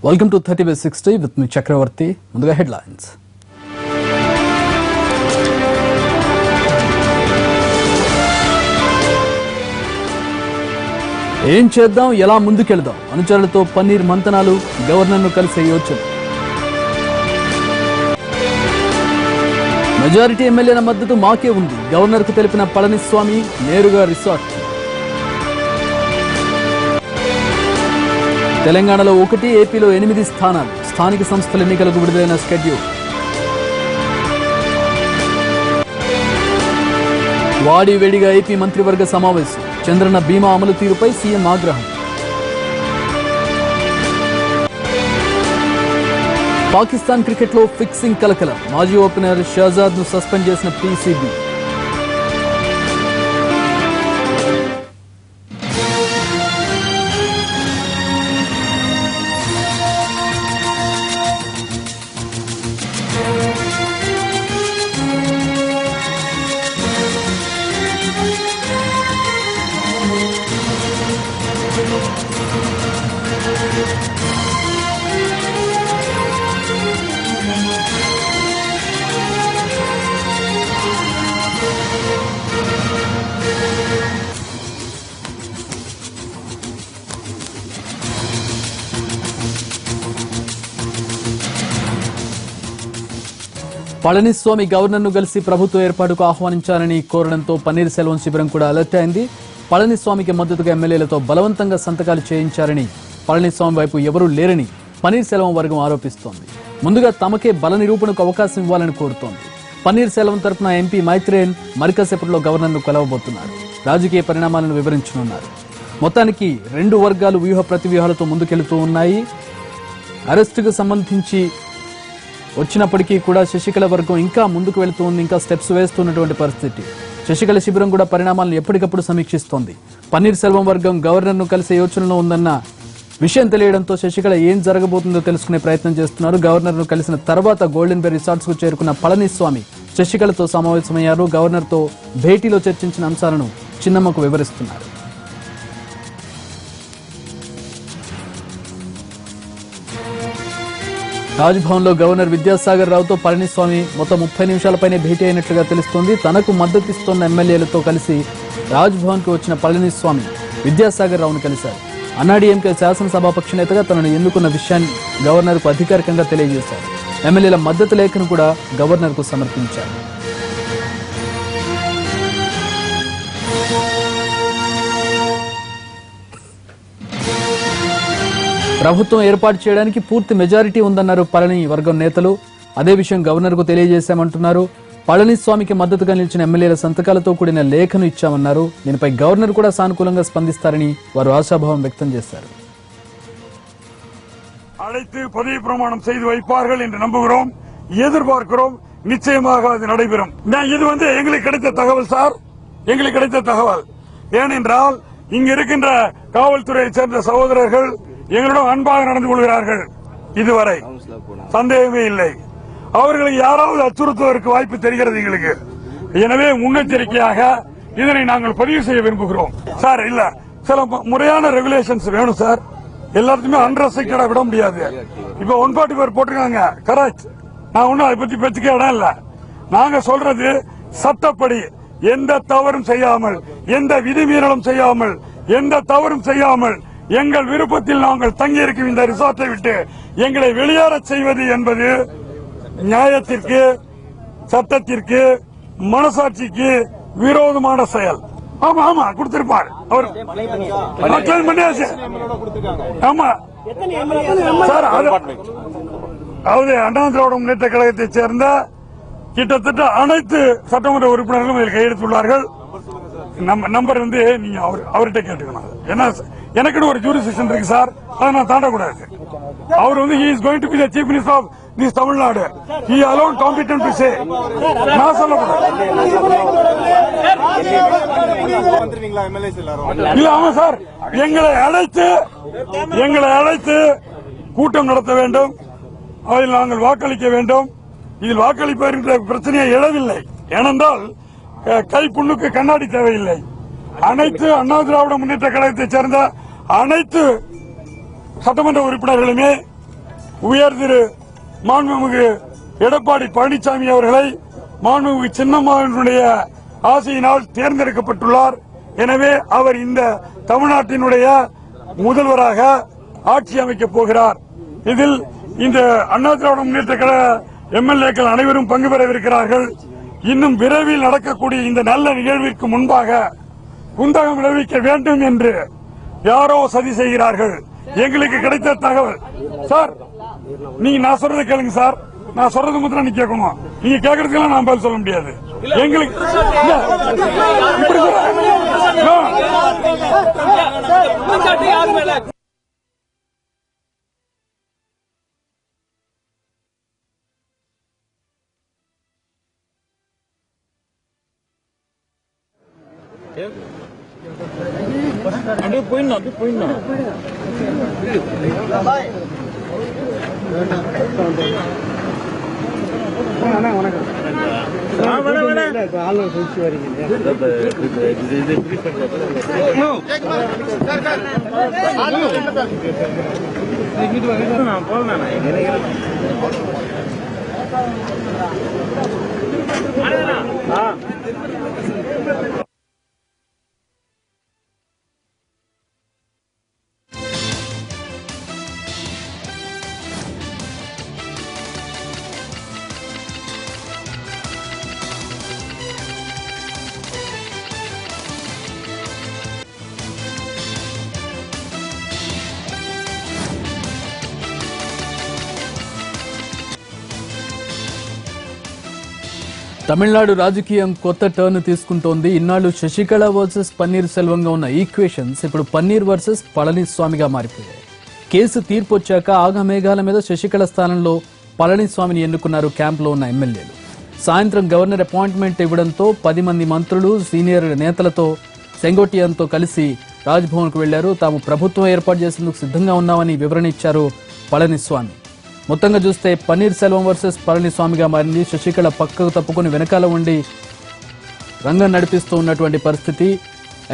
Welcome to 30/60 with me Chakravarti. ముందుగా headlines. ఏం చేద్దాం, ఎలా ముందుకెళ్దాం, అనుచరులతో పన్నీర్ మంతనాలు, గవర్నర్ను కలిసే యోచన. మెజారిటీ ఎమ్మెల్యేల మద్దతు మాకే ఉంది, గవర్నర్కు తెలిపిన పళనిస్వామి నేరుగా రిసార్ట్. తెలంగాణలో 1, ఏపీలో 8 స్థానాలు, స్థానిక సంస్థల ఎన్నికలకు విడుదలైన షెడ్యూల్. వాడి వేడిగా ఏపీ మంత్రివర్గ సమావేశం, చంద్రన్న బీమా అమలు తీరుపై సీఎం ఆగ్రహం. పాకిస్తాన్ క్రికెట్లో ఫిక్సింగ్ కలకలం, మాజీ ఓపెనర్ షహజాద్ ను సస్పెండ్ చేసిన పీసీబీ. పళనిస్వామి గవర్నర్ను కలిసి ప్రభుత్వ ఏర్పాటుకు ఆహ్వానించాలని కోరడంతో పన్నీర్ సెల్వం శిబిరం కూడా అలర్ట్ అయింది. పళనిస్వామికి మద్దతుగా ఎమ్మెల్యేలతో బలవంతంగా సంతకాలు చేయించారని, పళనిస్వామి వైపు ఎవరూ లేరని పన్నీర్ సెల్వం వర్గం ఆరోపిస్తోంది. ముందుగా తమకే బల నిరూపణకు అవకాశం ఇవ్వాలని కోరుతోంది. పన్నీర్ సెల్వం తరఫున ఎంపీ మైత్రేయన్ మరికాసేపట్లో గవర్నర్ను కలవబోతున్నారు. రాజకీయ పరిణామాలను వివరించనున్నారు. మొత్తానికి 2 వర్గాలు వ్యూహ ప్రతివ్యూహాలతో ముందుకెళ్తూ ఉన్నాయి. అరెస్టుకు సంబంధించి వచ్చినప్పటికీ కూడా శశికళ వర్గం ఇంకా ముందుకు వెళుతూ ఉంది, ఇంకా స్టెప్స్ వేస్తున్నటువంటి పరిస్థితి. శశికళ శిబిరం కూడా పరిణామాలను ఎప్పటికప్పుడు సమీక్షిస్తోంది. పన్నీర్ సెల్వం వర్గం గవర్నర్ను కలిసే యోచనలో ఉందన్న విషయం తెలియడంతో శశికళ ఏం జరగబోతుందో తెలుసుకునే ప్రయత్నం చేస్తున్నారు. గవర్నర్ను కలిసిన తర్వాత గోల్డెన్ బే రిసార్ట్స్ కు చేరుకున్న పళనిస్వామి శశికళతో సమావేశమయ్యారు. గవర్నర్తో భేటీలో చర్చించిన అంశాలను చిన్నమ్మకు వివరిస్తున్నారు. రాజ్భవన్ లో గవర్నర్ విద్యాసాగర్ రావుతో పళనిస్వామి మొత్తం 30 నిమిషాలపైనే భేటీ అయినట్లుగా తెలుస్తోంది. తనకు మద్దతిస్తున్న ఎమ్మెల్యేలతో కలిసి రాజ్భవన్ కు వచ్చిన పళనిస్వామి విద్యాసాగర్ రావును కలిశారు. అన్నాడీఎంకే శాసనసభాపక్ష నేతగా తనను ఎన్నుకున్న విషయాన్ని గవర్నర్ కు అధికారికంగా తెలియజేశారు. ఎమ్మెల్యేల మద్దతు లేఖను కూడా గవర్నర్ కు సమర్పించారు. ప్రభుత్వం ఏర్పాటు చేయడానికి పూర్తి మెజారిటీ ఉందన్నారు పళని వర్గం నేతలు. అదే విషయం గవర్నర్ కు తెలియజేశామంటున్నారు. పళనిస్వామికి మద్దతుగా నిలిచిన ఎమ్మెల్యేల సంతకాలతో కూడిన లేఖను ఇచ్చామన్నారు. దీనిపై గవర్నర్ కూడా సానుకూలంగా స్పందిస్తారని వారు ఆశాభావం వ్యక్తం చేశారు. அழைத்து பதவி பிரமாணம் செய்து வைப்பார்கள் என்று நம்புகிறோம், எதிர்பார்க்கிறோம். நிச்சயமாக அது நடைபெறும். இது எங்களுக்கு கிடைத்த தகவல் சார், எங்களுக்கு கிடைத்த தகவல். ஏனென்றால் இங்கு இருக்கின்ற காவல்துறையை சேர்ந்த சகோதரர்கள் எங்களிடம் அன்பாக நடந்து கொள்கிறார்கள். இதுவரை சந்தேகமே இல்லை. அவர்களுக்கு யாராவது அச்சுறுத்துவதற்கு வாய்ப்பு தெரிகிறது எங்களுக்கு. எனவே முன்னெச்சரிக்கையாக இதனை நாங்கள் பதிவு செய்ய விரும்புகிறோம் சார். இல்ல, சில முறையான ரெகுலேஷன்ஸ் வேணும் சார். எல்லாத்தையுமே அன்ரெஸ்ட்ரிக்டடா விட முடியாது. இப்ப 144 போட்டிருக்காங்க, கரெக்ட். நான் ஒன்னும் அதை பத்தி பேச்சுக்க இடம் இல்ல. நாங்க சொல்றது சட்டப்படி எந்த தவறும் செய்யாமல், எந்த விதிமீறலும் செய்யாமல், எந்த தவறும் செய்யாமல் எங்கள் விருப்பத்தில் நாங்கள் தங்கியிருக்கும் இந்த ரிசார்ட்டை விட்டு எங்களை வெளியேற செய்வது என்பது நியாயத்திற்கு, சட்டத்திற்கு, மனசாட்சிக்கு விரோதமான செயல். ஆமா ஆமா கொடுத்திருப்பார் அவர். ஆமா சார், அதாவது அண்ணா திராவிட முன்னேற்ற கழகத்தைச் சேர்ந்த கிட்டத்தட்ட அனைத்து சட்டமன்ற உறுப்பினர்களும் இதில் கையெழுத்துள்ளார்கள். நம்பர் நீங்க அவர்கிட்ட கேட்டுக்கணும். ஏன்னா எனக்குன்னு ஒரு ஜூரிஸ்டிக்ஷன் இருக்கு சார், அதை நான் தாண்டக்கூடாது. அவர் he is going to be the chief minister of this Tamil Nadu. he alone competent to say. நான் சொல்லக்கூடாது. இல்ல, ஆமா சார், எங்களை அழைத்து கூட்டம் நடத்த வேண்டும். அதில் நாங்கள் வாக்களிக்க வேண்டும். இதில் வாக்களிப்பதற்கு பிரச்சனையே எழவில்லை. ஏனென்றால் கை புண்ணுக்கு கண்ணாடி தேவையில்லை. அனைத்து அண்ணா திராவிட முன்னேற்ற கழகத்தைச் சேர்ந்த அனைத்து சட்டமன்ற உறுப்பினர்களுமே உயர் திரு மாண்புமிகு எடப்பாடி பழனிசாமி அவர்களை மாண்புமிகு சின்னம்மாவினுடைய ஆசையினால் தேர்ந்தெடுக்கப்பட்டுள்ளார். எனவே அவர் இந்த தமிழ்நாட்டினுடைய முதல்வராக ஆட்சி அமைக்கப் போகிறார். இதில் இந்த அண்ணா திராவிட முன்னேற்ற கழக எம்எல்ஏக்கள் அனைவரும் பங்கு பெறவிருக்கிறார்கள். இன்னும் விரைவில் நடக்கக்கூடிய இந்த நல்ல நிகழ்விற்கு முன்பாக குந்தகம் விளைவிக்க வேண்டும் என்று யாரோ சதி செய்கிறார்கள். எங்களுக்கு கிடைத்த தகவல் சார், நீங்க நான் சொல்றதை கேளுங்க சார். நான் சொல்றது மட்டும் நீ கேட்கணும். நீங்க கேட்கறதுக்கெல்லாம் நான் பதில் சொல்ல முடியாது. எங்களுக்கு அப்படியே போயிடணும். తమిళనాడు రాజకీయం కొత్త టర్న్ తీసుకుంటోంది. ఇన్నాళ్లు శశికళ వర్సెస్ పన్నీర్ సెల్వంగా ఉన్న ఈక్వేషన్స్ ఇప్పుడు పన్నీర్ వర్సెస్ పళనిస్వామిగా మారిపోయాయి. కేసు తీర్పు వచ్చాక ఆగమేఘాల మీద శశికళ స్థానంలో పళనిస్వామిని ఎన్నుకున్నారు క్యాంప్లో ఉన్న ఎమ్మెల్యేలు. సాయంత్రం గవర్నర్ అపాయింట్మెంట్ ఇవ్వడంతో 10 మంది మంత్రులు సీనియర్ నేతలతో సెంగోటియాన్తో కలిసి రాజ్భవన్కు వెళ్లారు. తాము ప్రభుత్వం ఏర్పాటు చేసేందుకు సిద్ధంగా ఉన్నామని వివరణ ఇచ్చారు పళనిస్వామి. మొత్తంగా చూస్తే పన్నీర్ సెల్వం వర్సెస్ పళనిస్వామిగా మారింది. శశికళ పక్కకు తప్పుకొని వెనకాల ఉండి రంగం నడిపిస్తూ ఉన్నటువంటి పరిస్థితి.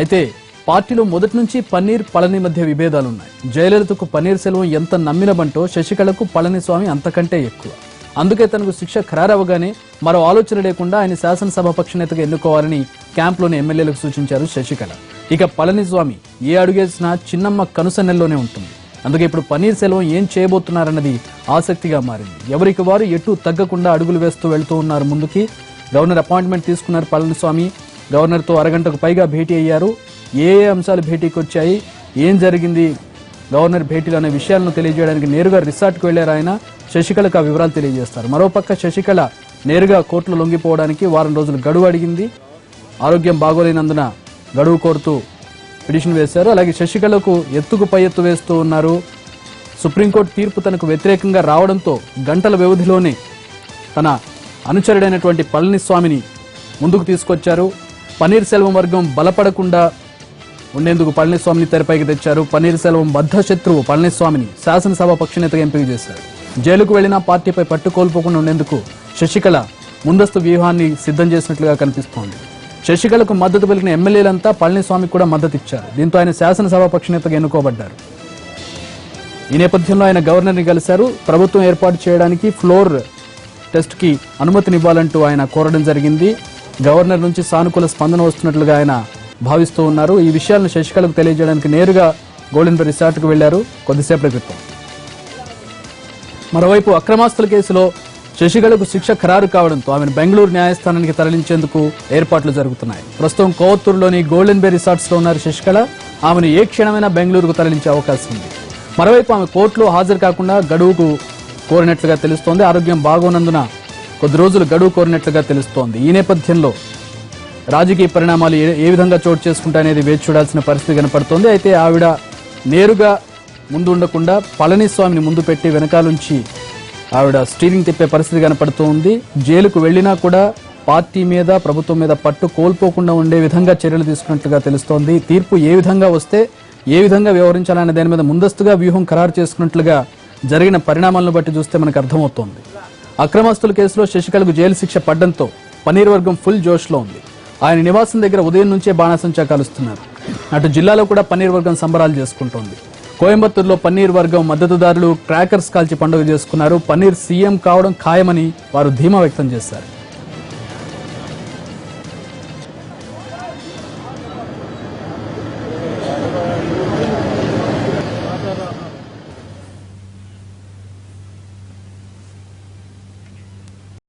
అయితే పార్టీలో మొదటి నుంచి పన్నీర్ పళని మధ్య విభేదాలున్నాయి. జయలలితకు పన్నీర్ సెల్వం ఎంత నమ్మినబంటో శశికళకు పళనిస్వామి అంతకంటే ఎక్కువ. అందుకే తనకు శిక్ష ఖరారవగానే మరో ఆలోచన లేకుండా ఆయన శాసనసభాపక్ష నేతగా ఎన్నుకోవాలని క్యాంప్లోని ఎమ్మెల్యేలకు సూచించారు శశికళ. ఇక పళనిస్వామి ఏ అడుగేసినా చిన్నమ్మ కనుసన్నెల్లోనే ఉంటుంది. అందుకే ఇప్పుడు పన్నీర్ సెల్వం ఏం చేయబోతున్నారన్నది ఆసక్తిగా మారింది. ఎవరికి వారు ఎటు తగ్గకుండా అడుగులు వేస్తూ వెళ్తూ ఉన్నారు ముందుకి. గవర్నర్ అపాయింట్మెంట్ తీసుకున్నారు పళనిస్వామి. గవర్నర్తో అరగంటకు పైగా భేటీ అయ్యారు. ఏ అంశాలు భేటీకి వచ్చాయి, ఏం జరిగింది గవర్నర్ భేటీలో అనే విషయాలను తెలియజేయడానికి నేరుగా రిసార్ట్కు వెళ్లారు ఆయన. శశికళకు ఆ వివరాలు తెలియజేస్తారు. మరోపక్క శశికళ నేరుగా కోర్టులో లొంగిపోవడానికి వారం రోజులు గడువు అడిగింది. ఆరోగ్యం బాగోలేనందున గడువు కోరుతూ పిటిషన్ వేశారు. అలాగే శశికళకు ఎత్తుకు పై ఎత్తు వేస్తూ ఉన్నారు. సుప్రీంకోర్టు తీర్పు తనకు వ్యతిరేకంగా రావడంతో గంటల వ్యవధిలోనే తన అనుచరుడైనటువంటి పళనిస్వామిని ముందుకు తీసుకొచ్చారు. పన్నీర్ సెల్వం వర్గం బలపడకుండా ఉండేందుకు పళనిస్వామిని తెరపైకి తెచ్చారు. పన్నీర్ సెల్వం బద్ధ శత్రువు పళనిస్వామిని శాసనసభ పక్షనేతగా ఎంపిక చేశారు. జైలుకు వెళ్లినా పార్టీపై పట్టు కోల్పోకుండా ఉండేందుకు శశికళ ముందస్తు వ్యూహాన్ని సిద్ధం చేసినట్లుగా కనిపిస్తోంది. శశికళకు మద్దతు పలికిన ఎమ్మెల్యేలంతా పళనిస్వామికి కూడా మద్దతు ఇచ్చారు. దీంతో ఆయన శాసనసభ పక్షనేతగా ఎన్నుకోబడ్డారు. ఈ నేపథ్యంలో ఆయన గవర్నర్ని కలిశారు. ప్రభుత్వం ఏర్పాటు చేయడానికి ఫ్లోర్ టెస్ట్ కి అనుమతినివ్వాలంటూ ఆయన కోరడం జరిగింది. గవర్నర్ నుంచి సానుకూల స్పందన వస్తున్నట్లుగా ఆయన భావిస్తూ ఉన్నారు. ఈ విషయాలను శశికళకు తెలియజేయడానికి నేరుగా గోల్డెన్ బెర్రీ రిసార్ట్కు వెళ్లారు కొద్దిసేపటి క్రితం. మరోవైపు అక్రమాస్తుల కేసులో శశికళకు శిక్ష ఖరారు కావడంతో ఆమెను బెంగళూరు న్యాయస్థానానికి తరలించేందుకు ఏర్పాట్లు జరుగుతున్నాయి. ప్రస్తుతం కోవత్తూరులోని గోల్డెన్ బెర్రీ రిసార్ట్స్ లో ఉన్నారు శశికళ. ఆమెను ఏ క్షణమైనా బెంగళూరుకు తరలించే అవకాశం ఉంది. మరోవైపు ఆమె కోర్టులో హాజరు కాకుండా గడువుకు కోరినట్లుగా తెలుస్తోంది. ఆరోగ్యం బాగోనందున కొద్ది రోజులు గడువు కోరినట్లుగా తెలుస్తోంది. ఈ నేపథ్యంలో రాజకీయ పరిణామాలు ఏ విధంగా చోటు చేసుకుంటాయనేది వేచి చూడాల్సిన పరిస్థితి కనపడుతోంది. అయితే ఆవిడ నేరుగా ముందు ఉండకుండా పళనిస్వామిని ముందు పెట్టి వెనకాలంచి ఆవిడ స్టీరింగ్ తిప్పే పరిస్థితి కనపడుతూ ఉంది. జైలుకు వెళ్లినా కూడా పార్టీ మీద ప్రభుత్వం మీద పట్టు కోల్పోకుండా ఉండే విధంగా చర్యలు తీసుకున్నట్లుగా తెలుస్తోంది. తీర్పు ఏ విధంగా వస్తే ఏ విధంగా వ్యవహరించాలనే దాని మీద ముందస్తుగా వ్యూహం ఖరారు చేసుకున్నట్లుగా జరిగిన పరిణామాలను బట్టి చూస్తే మనకు అర్థమవుతోంది. అక్రమాస్తుల కేసులో శశికళకు జైలు శిక్ష పడ్డంతో పన్నీర్ వర్గం ఫుల్ జోష్లో ఉంది. ఆయన నివాసం దగ్గర ఉదయం నుంచే బాణాసంచా కాలుస్తున్నారు. అటు జిల్లాలో కూడా పన్నీర్ వర్గం సంబరాలు చేసుకుంటోంది. కోయంబత్తూరులో పన్నీర్ వర్గం మద్దతుదారులు క్రాకర్స్ కాల్చి పండుగ చేసుకున్నారు. పన్నీర్ సీఎం కావడం ఖాయమని వారు ధీమా వ్యక్తం చేశారు.